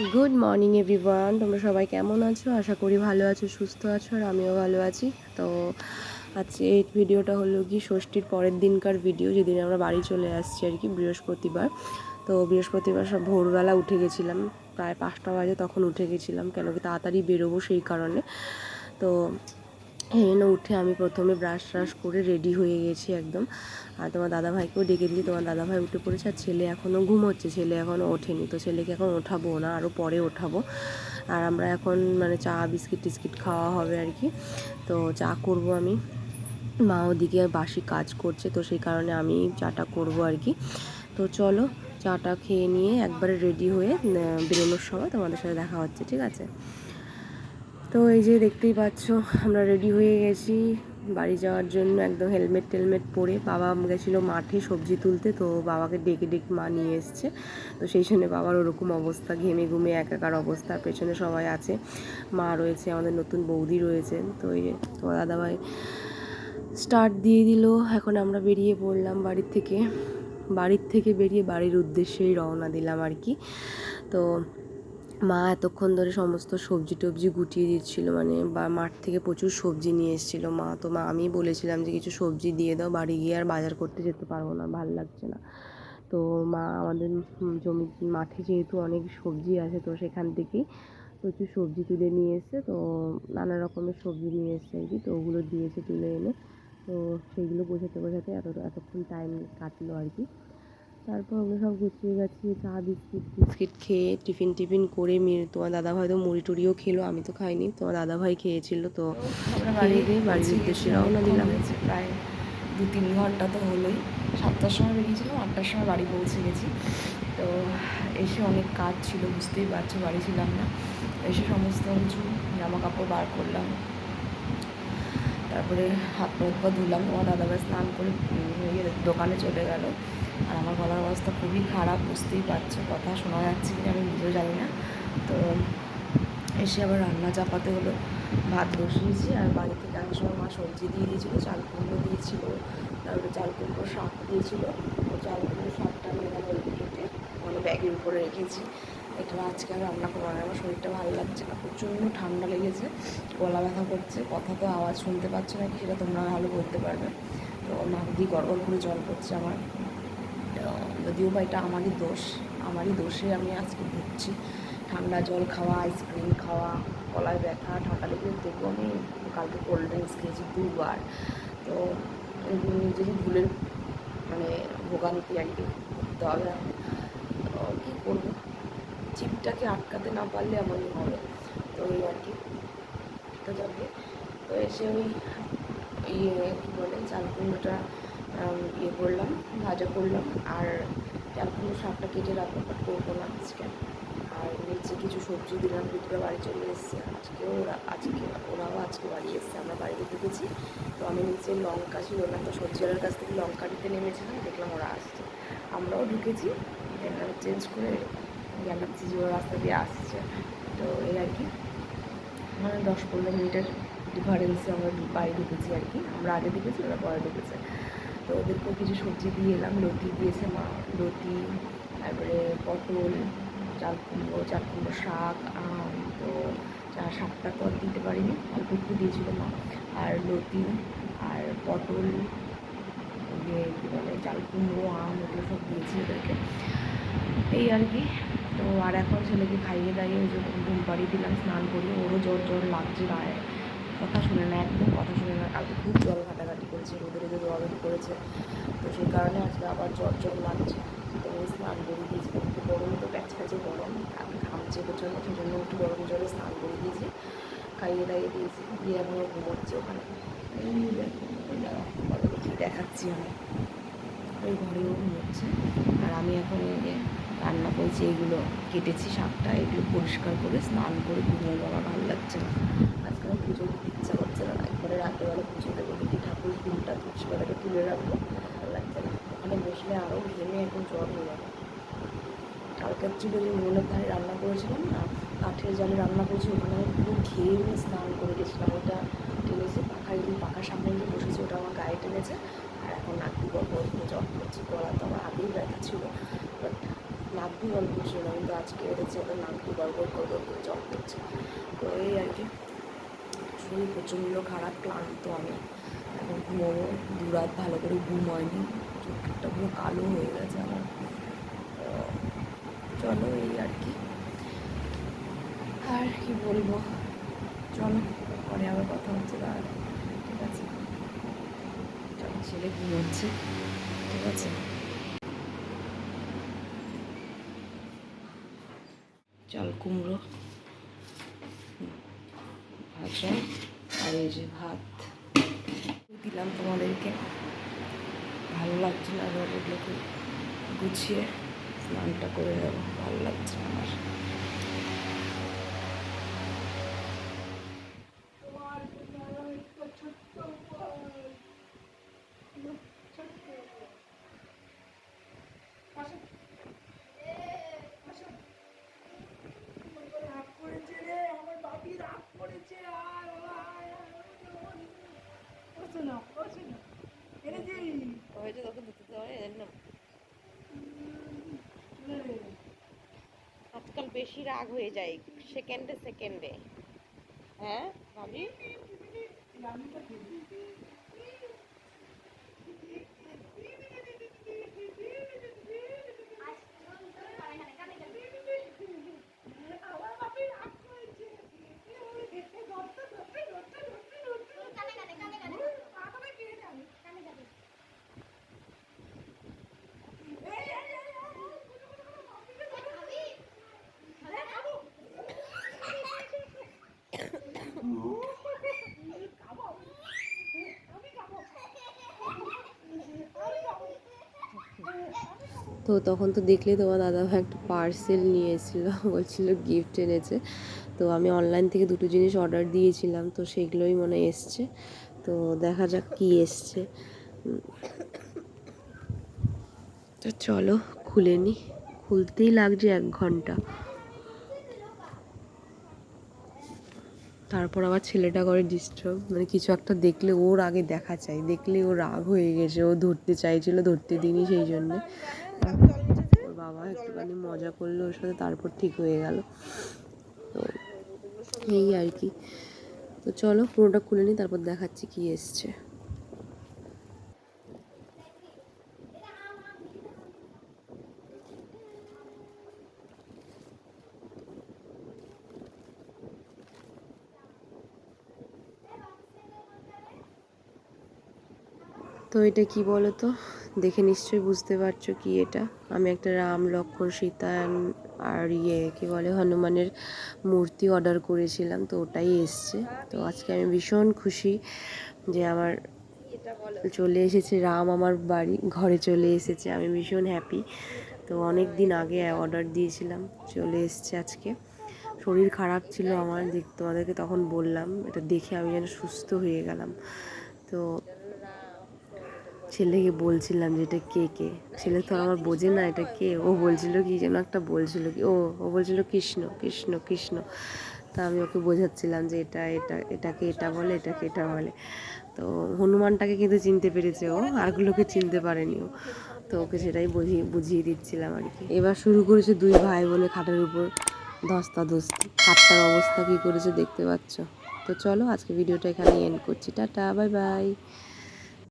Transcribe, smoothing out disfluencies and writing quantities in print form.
Good morning everyone, তোমরা সবাই কেমন আছো? আশা করি ভালো আছো, সুস্থ আছো, আর আমিও ভালো আছি। তো আজকে এই ভিডিওটা হলো কি ষষ্ঠীর পরের দিনকার ভিডিও, যেদিন আমরা বাড়ি চলে আসছি আর কি, বৃহস্পতিবার। তো বৃহস্পতিবার সব ভোরবেলা উঠে গেছিলাম, প্রায় 5টা বাজে তখন উঠে গেছিলাম, কেন কি তাড়াতাড়ি বেরোবো সেই কারণে। তো এই জন্য উঠে আমি প্রথমে ব্রাশ ট্রাশ করে রেডি হয়ে গেছি একদম। আর তোমার দাদাভাইকেও ডেকে দিয়েছি, তোমার দাদাভাই উঠে পড়েছে, আর ছেলে এখনও ঘুমোচ্ছে, ছেলে এখনও ওঠেনি। তো ছেলেকে এখন ওঠাবো না, আরও পরে ওঠাবো। আর আমরা এখন মানে চা বিস্কিট টিস্কিট খাওয়া হবে আর কি। তো চা করব আমি, মা ওদিকে বাসি কাজ করছে, তো সেই কারণে আমি চাটা করব আর কি। তো চলো চাটা খেয়ে নিয়ে একবারে রেডি হয়ে বেরোনোর সময় তোমাদের সাথে দেখা হচ্ছে, ঠিক আছে? তো এই যে দেখতেই পাচ্ছ আমরা রেডি হয়ে গেছি বাড়ি যাওয়ার জন্য, একদম হেলমেট টেলমেট পরে। বাবা গেছিলো মাঠে সবজি তুলতে, তো বাবাকে ডেকে ডেকে মা নিয়ে এসছে। তো সেই জন্য বাবার ওরকম অবস্থা, ঘেমে ঘুমে একাকার অবস্থা। পেছনে সবাই আছে, মা রয়েছে, আমাদের নতুন বৌদি রয়েছে। তো এই তোমার দাদাভাই স্টার্ট দিয়ে দিল, এখন আমরা বেরিয়ে পড়লাম বাড়ির থেকে বেরিয়ে বাড়ির উদ্দেশ্যেই রওনা দিলাম আর কি। তো মা এতক্ষণ ধরে সমস্ত সবজি টবজি গুটিয়ে দিচ্ছিলো, মানে বা মাঠ থেকে প্রচুর সবজি নিয়ে এসেছিলো মা। তো মা আমি বলেছিলাম যে কিছু সবজি দিয়ে দাও, বাড়ি গিয়ে আর বাজার করতে যেতে পারবো না, ভাল লাগছে না। তো মা আমাদের জমি মাঠে যেহেতু অনেক সবজি আছে, তো সেখান থেকেই প্রচুর সবজি তুলে নিয়ে এসছে। তো নানা রকমের সবজি নিয়ে এসছে আর কি, তো ওগুলো দিয়েছে তুলে এনে। তো সেইগুলো বোঝাতে এতক্ষণ টাইম কাটলো আর কি। তারপর ওগুলো সব গুছিয়ে গাছিয়ে চা বিস্কিট খেয়ে টিফিন করে তোমার দাদাভাই তো মুড়ি টুড়িও খেলো, আমি তো খাইনি, তোমার দাদাভাই খেয়েছিল। তো আমরা খেয়ে দিয়ে বাড়ির উদ্দেশ্যে রওনা দিলাম। প্রায় 2-3 ঘন্টা তো হলোই। 7টার সময় বেরিয়েছিলাম, 8টার সময় বাড়ি পৌঁছে গেছি। তো এসে অনেক কাজ ছিল, বুঝতেই পারছো, বাড়ি ছিলাম না। এসে সমস্ত কিছু জামা কাপড় বার করলাম, তারপরে হাত পা ধুলাম। আমার দাদাভাই স্নান করে দোকানে চলে গেল। আর আমার গলার অবস্থা খুবই খারাপ, বুঝতেই পারছো, কথা শোনা যাচ্ছে কিনা আমি নিজেও জানি না। তো এসে আবার রান্না চাপাতে হলো, ভাত বসিয়েছি। আর বাড়ি থেকে আসার সময় মা সবজি দিয়ে দিয়েছিলো, চাল কুমড়ো দিয়েছিলো, তারপরে চাল কুমড়ো শাক দিয়েছিলো। তো চাল কুমড়ো শাকটা আমি এখানে কেটে মানে ব্যাগের উপরে রেখেছি। এটা আজকে আর রান্না করবো না, আমার শরীরটা ভালো লাগছে না, প্রচণ্ড ঠান্ডা লেগেছে, গলা ব্যথা করছে, কথা তো আওয়াজ শুনতে পাচ্ছ নাকি সেটা তোমরা ভালো বলতে পারবে। তো নাক দিয়ে গড়গড় করে জল পড়ছে আমার। যদিও বা এটা আমারই দোষে আমি আজকে ভুগছি। ঠান্ডা জল খাওয়া, আইসক্রিম খাওয়া, গলায় ব্যথা, ঠান্ডা লেগে, তবুও আমি কালকে কোল্ড ড্রিঙ্কস খেয়েছি 2বার। তো নিজেরই ভুলের মানে ভোগান্তি আর কি করতে হবে। কী করবো, চিপটাকে আটকাতে না পারলে এমনই হবে। তো এই আর কি। তো যাবে, তো এসে ওই কী বলে চাল কুমড়োটা করলাম, ভাজা করলাম। আর চাল কুমড়ো শাকটা কেটে রাখবো, বাট করবো না আজকে। আর নিচে কিছু সবজি দিলাম, দুপুরে বাড়ি চলে এসেছে। ওরাও আজকে বাড়ি এসেছে, আমরা বাড়িতে ঢুকেছি। তো আমি নিচে লঙ্কা ছিল না, তো সবজিওয়ালার কাছ থেকে লঙ্কা দিতে নেমেছিলাম, দেখলাম ওরা আসছে, আমরাও ঢুকেছি। দেখলাম চেঞ্জ করে গেলাম, ওরা রাস্তা দিয়ে আসছে। তো এই আর কি, মানে 10-15 মিনিটের ডিফারেন্সে আমরা বাড়ি ঢুকেছি আর কি। আমরা আগে ঢুকেছি, ওরা পরে ঢুকেছে। তো ওদেরকেও কিছু সবজি দিয়ে এলাম, লতি দিয়েছে মা, লতি, তারপরে পটল, চাল কুমড়ো শাক, তো শাকটা তো আর দিতে পারিনি, অল্প একটু দিয়েছিল মা। আর লতি আর পটল, কী বলে চাল কুমড়ো, ওগুলো সব দিয়েছি ওদেরকে, এই আর কি। তো আর এখন ছেলেকে খাইয়ে দাইয়ে ওই যে ঘুম পাড়িয়ে দিলাম, স্নান করি। ওরও জ্বর লাগছে, গায়ে কথা শুনে না, একদম কথা শুনে না। কালকে খুব জল ঘাটাঘাটি করেছে, রোদে দৌড়াদৌড়ি করেছে, তো সেই কারণে আজকে আবার জ্বর লাগছে। তো আমি স্নান করিয়ে দিয়েছি, একটু গরম তো প্যাচপ্যাচে গরম, ঘামছে প্রচণ্ড, সেই জন্য একটু গরম জলে স্নান করে দিয়েছি, খাইয়ে দাইয়ে দিয়েছি, দিয়ে এখন ঘুমোচ্ছে ওখানে। এই দেখি দেখাচ্ছি আমি, ওই ঘরেও ঘুমোচ্ছে। আর আমি এখন রান্না করেছি, এইগুলো কেটেছি শাকটা, এগুলো পরিষ্কার করে স্নান করে ঘুমিয়ে আমার ভালো লাগছে না। আজকে আমার পুজো দিতে ইচ্ছা করছে না, একবারে রাত্রেবেলা পুজো দেবো, দেখি ঠাকুর ফুলটা তুলসীপাতাটা তুলে রাখবো, ভালো লাগছে না। ওখানে বসলে আরও ঘেমে এখন জ্বর হয়ে যাবে। কালকের ছিল যে উনুনের ধারে রান্না করেছিলাম না, কাঠের জালে রান্না করেছি, ওখানে আমি পুরো ঘেমে স্নান করে গেছিলাম। ওটা টেনেছে, পাখার সামনে গিয়ে বসেছি, ওটা আমার গায়ে টেনেছে। আর এখন নাক দিয়ে গল্প জ্বর করছে, গলা তো আমার আগেই ব্যথা ছিল, বাট নাক ঘুমন বুঝলো না, কিন্তু আজকে এসেছে ওদের নামটি গড়গড় গড়গড় করে জল করছে। তো এই আর কি, শরীর প্রচণ্ড খারাপ, ক্লান্ত আমি। এখন ঘুমোবো, দুরাত ভালো করে ঘুম হয়নি, চোখটা পুরো কালো হয়ে গেছে আমার। চলো এই আর কি, আর কি বলবো, চলো পরে আবার কথা হচ্ছে তাহলে, ঠিক আছে? চলো, ছেলে ঘুমোচ্ছে, ঠিক আছে? চাল কুমড়ো ভাজা আর এই যে ভাত দিলাম তোমাদেরকে। ভালো লাগছে না, এবার এগুলোকে গুছিয়ে স্নানটা করে নেবো, ভালো লাগছে না আমার। হয়েছে তোকে দিতে হয় না, আজকাল বেশি রাগ হয়ে যায় সেকেন্ডে সেকেন্ডে। হ্যাঁ ভাবি, তো তখন তো দেখলেই তোমার দাদাভাই একটা পার্সেল নিয়ে এসেছিলো, বলছিল গিফট এনেছে। তো আমি অনলাইন থেকে দুটো জিনিস অর্ডার দিয়েছিলাম, তো সেগুলোই মনে এসছে। তো দেখা যাক কি এসছে। তো চলো খুলে নি, খুলতেই লাগছে 1 ঘন্টা। তারপর আবার ছেলেটা করে ডিস্টার্ব, মানে কিছু একটা দেখলে ওর আগে দেখা চাই, দেখলে ও রাগ হয়ে গেছে, ও ধরতে চাইছিল, ধরতে দিইনি সেই জন্যে। ওর বাবা একটুখানি মজা করলো ওর সাথে, তারপর ঠিক হয়ে গেল। তো এই আর কি। তো চলো পুরোটা খুলে নিই, তারপর দেখাচ্ছি কি এসছে। তো এটা কি বলো তো, দেখে নিশ্চয়ই বুঝতে পারছো কি এটা। আমি একটা রাম লক্ষ্মণ সীতা আর কি বলে হনুমানের মূর্তি অর্ডার করেছিলাম, তো ওটাই এসছে। তো আজকে আমি ভীষণ খুশি যে আমার চলে এসেছে রাম, আমার বাড়ি ঘরে চলে এসেছে, আমি ভীষণ হ্যাপি। তো অনেক দিন আগে অর্ডার দিয়েছিলাম, চলে এসছে আজকে। শরীর খারাপ ছিল আমার, তোমাদেরকে তখন বললাম, এটা দেখে আমি যেন সুস্থ হয়ে গেলাম। তো ছেলেকে বলছিলাম যে এটা কে কে, ছেলে তো আমার বোঝে না এটা কে, ও বলছিল কি যেন একটা বলছিল কি, ও বলছিল কৃষ্ণ কৃষ্ণ কৃষ্ণ। তা আমি ওকে বোঝাচ্ছিলাম যে এটাকে এটা বলে, এটাকে এটা বলে। তো হনুমানটাকে কিন্তু চিনতে পেরেছে ও, আরগুলোকে চিনতে পারেনি ও। তো ওকে সেটাই বুঝিয়ে দিচ্ছিলাম আর কি। এবার শুরু করেছে 2 ভাই বোনে খাটের উপর ধস্তাধস্তি, খাটটার অবস্থা কী করেছে দেখতে পাচ্ছ। তো চলো আজকে ভিডিওটা এখানেই এন্ড করছি, টাটা বাই বাই।